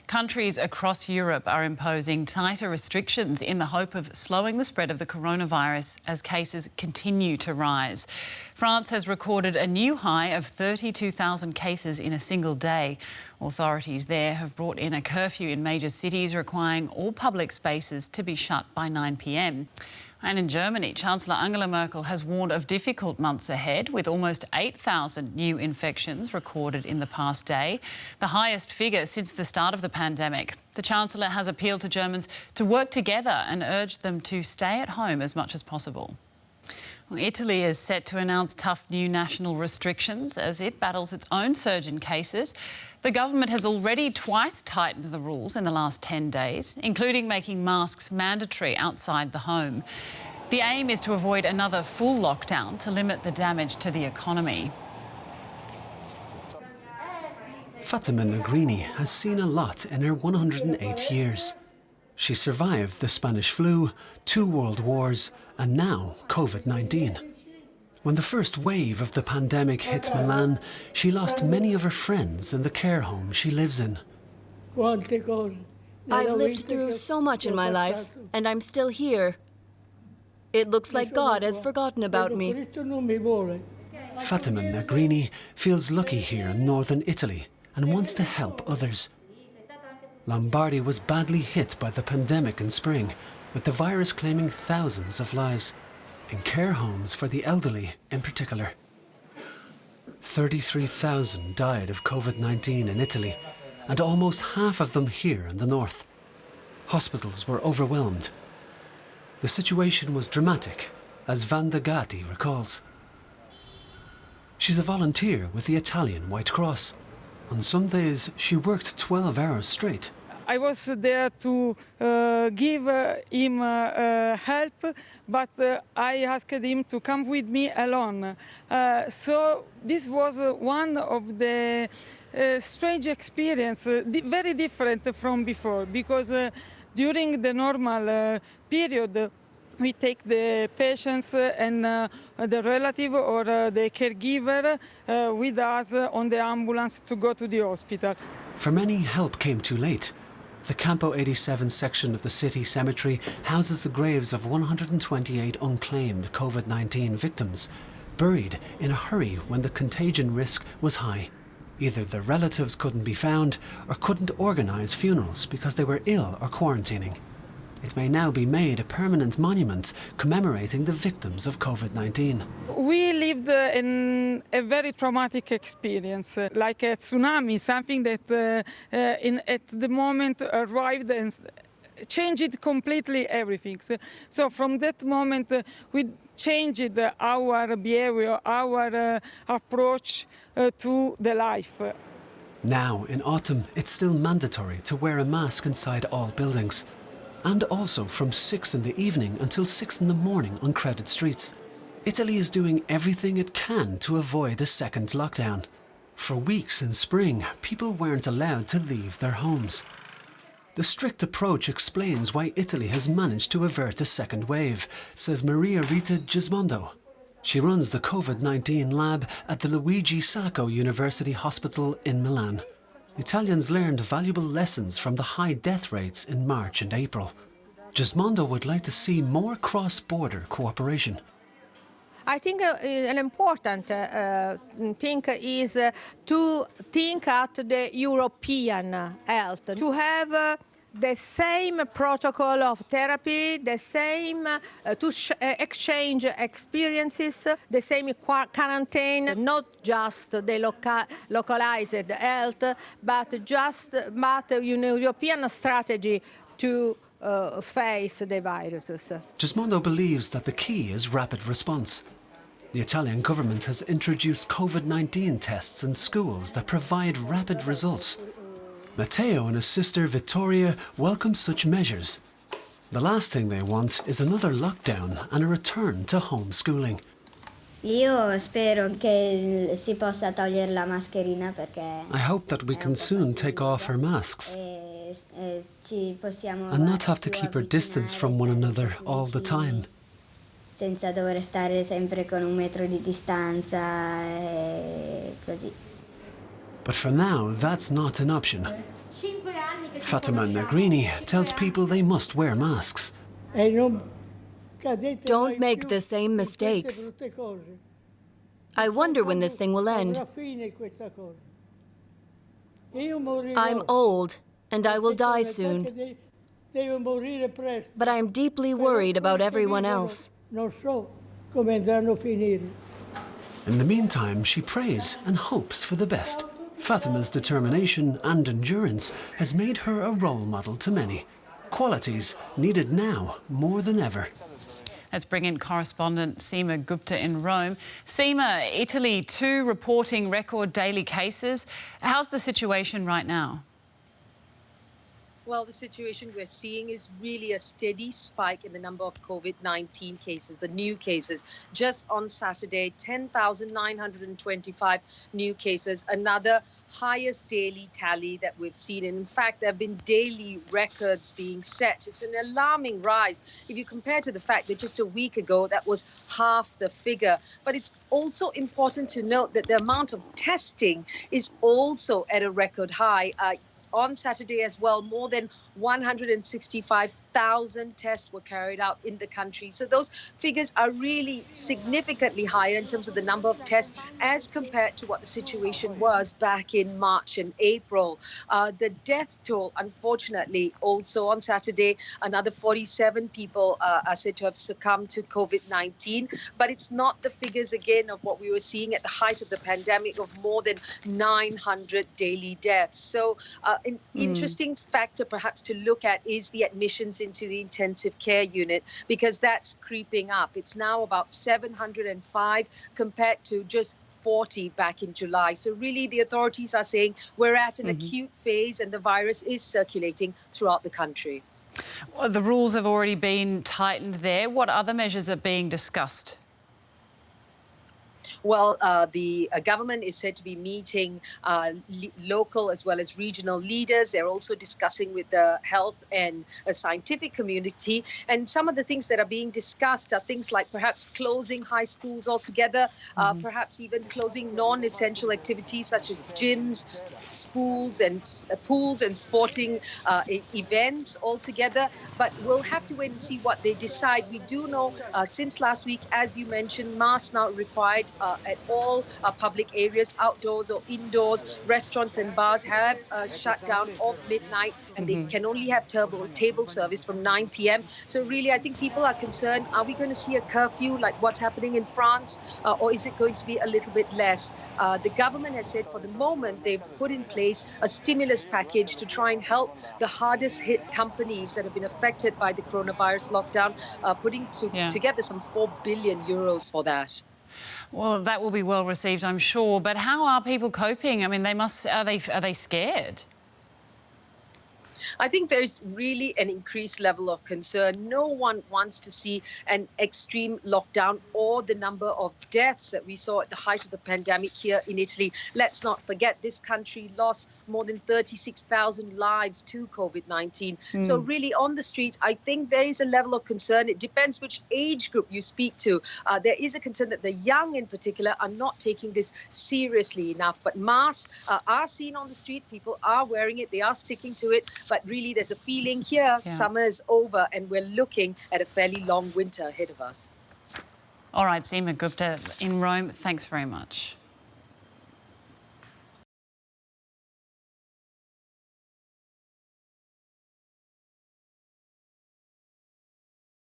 Countries across Europe are imposing tighter restrictions in the hope of slowing the spread of the coronavirus as cases continue to rise. France has recorded a new high of 32,000 cases in a single day. Authorities there have brought in a curfew in major cities requiring all public spaces to be shut by 9 p.m. And in Germany, Chancellor Angela Merkel has warned of difficult months ahead, with almost 8,000 new infections recorded in the past day, the highest figure since the start of the pandemic. The Chancellor has appealed to Germans to work together and urged them to stay at home as much as possible. Well, Italy is set to announce tough new national restrictions as it battles its own surge in cases. The government has already twice tightened the rules in the last 10 days, including making masks mandatory outside the home. The aim is to avoid another full lockdown to limit the damage to the economy. Fatima Negrini has seen a lot in her 108 years. She survived the Spanish flu, 2 world wars, and now COVID-19. When the first wave of the pandemic hit Milan, she lost many of her friends in the care home she lives in. I've lived through so much in my life, and I'm still here. It looks like God has forgotten about me. Fatima Negrini feels lucky here in northern Italy and wants to help others. Lombardy was badly hit by the pandemic in spring, with the virus claiming thousands of lives, in care homes for the elderly in particular. 33,000 died of COVID-19 in Italy, and almost half of them here in the north. Hospitals were overwhelmed. The situation was dramatic, as Vanda Gatti recalls. She's a volunteer with the Italian White Cross. On some days, she worked 12 hours straight. I was there to give him help, but I asked him to come with me alone. So this was one of the strange experiences, very different from before, because during the normal period, we take the patients and the relative or the caregiver with us on the ambulance to go to the hospital. For many, help came too late. The Campo 87 section of the city cemetery houses the graves of 128 unclaimed COVID-19 victims, buried in a hurry when the contagion risk was high. Either their relatives couldn't be found or couldn't organise funerals because they were ill or quarantining. It may now be made a permanent monument commemorating the victims of COVID-19. We lived in a very traumatic experience, like a tsunami, something that at the moment arrived and changed completely everything. So from that moment, we changed our behavior, our approach to the life. Now, in autumn, it's still mandatory to wear a mask inside all buildings. And also from 6 in the evening until 6 in the morning on crowded streets. Italy is doing everything it can to avoid a second lockdown. For weeks in spring, people weren't allowed to leave their homes. The strict approach explains why Italy has managed to avert a second wave, says Maria Rita Gismondo. She runs the COVID-19 lab at the Luigi Sacco University Hospital in Milan. Italians learned valuable lessons from the high death rates in March and April. Gismondo would like to see more cross-border cooperation. I think an important thing is to think at the European health, to have the same protocol of therapy, the same to exchange experiences, the same quarantine, not just the localized health, but European strategy to face the viruses. Gismondo believes that the key is rapid response. The Italian government has introduced COVID-19 tests in schools that provide rapid results. Matteo and his sister Vittoria welcome such measures. The last thing they want is another lockdown and a return to homeschooling. Io spero che si possa togliere la mascherina perché I hope that we can soon take off our masks and not have to keep our distance from one another all the time. Senza dover stare sempre con 1 metro di distanza e così. But for now, that's not an option. Fatima Negrini tells people they must wear masks. Don't make the same mistakes. I wonder when this thing will end. I'm old, and I will die soon. But I'm deeply worried about everyone else. In the meantime, she prays and hopes for the best. Fatima's determination and endurance has made her a role model to many. Qualities needed now more than ever. Let's bring in correspondent Seema Gupta in Rome. Seema, Italy too reporting record daily cases. How's the situation right now? Well, the situation we're seeing is really a steady spike in the number of COVID-19 cases, the new cases. Just on Saturday, 10,925 new cases, another highest daily tally that we've seen. And in fact, there have been daily records being set. It's an alarming rise if you compare to the fact that just a week ago, that was half the figure. But it's also important to note that the amount of testing is also at a record high. On Saturday as well, more than 165,000 tests were carried out in the country. So those figures are really significantly higher in terms of the number of tests as compared to what the situation was back in March and April. The death toll, unfortunately, also on Saturday, another 47 people are said to have succumbed to COVID-19. But it's not the figures, again, of what we were seeing at the height of the pandemic of more than 900 daily deaths. So an interesting factor perhaps to look at is the admissions into the intensive care unit, because that's creeping up. It's now about 705 compared to just 40 back in July. So really the authorities are saying we're at an acute phase and the virus is circulating throughout the country. Well, the rules have already been tightened there. What other measures are being discussed? Well, the government is said to be meeting local as well as regional leaders. They're also discussing with the health and scientific community. And some of the things that are being discussed are things like perhaps closing high schools altogether, perhaps even closing non-essential activities such as gyms, schools and pools and sporting events altogether. But we'll have to wait and see what they decide. We do know since last week, as you mentioned, masks now required at all public areas, outdoors or indoors. Restaurants and bars have shut down off midnight, and they can only have table service from 9 p.m. So really, I think people are concerned, are we going to see a curfew like what's happening in France, or is it going to be a little bit less? The government has said for the moment they've put in place a stimulus package to try and help the hardest hit companies that have been affected by the coronavirus lockdown, putting together some 4 billion euros for that. Well, that will be well received, I'm sure. But how are people coping? I mean, are they scared? I think there's really an increased level of concern. No one wants to see an extreme lockdown or the number of deaths that we saw at the height of the pandemic here in Italy. Let's not forget this country lost more than 36,000 lives to COVID-19. So really on the street, I think there is a level of concern. It depends which age group you speak to. There is a concern that the young in particular are not taking this seriously enough. But masks are seen on the street. People are wearing it. They are sticking to it. But really, there's a feeling here, summer is over and we're looking at a fairly long winter ahead of us. All right, Seema Gupta in Rome, thanks very much.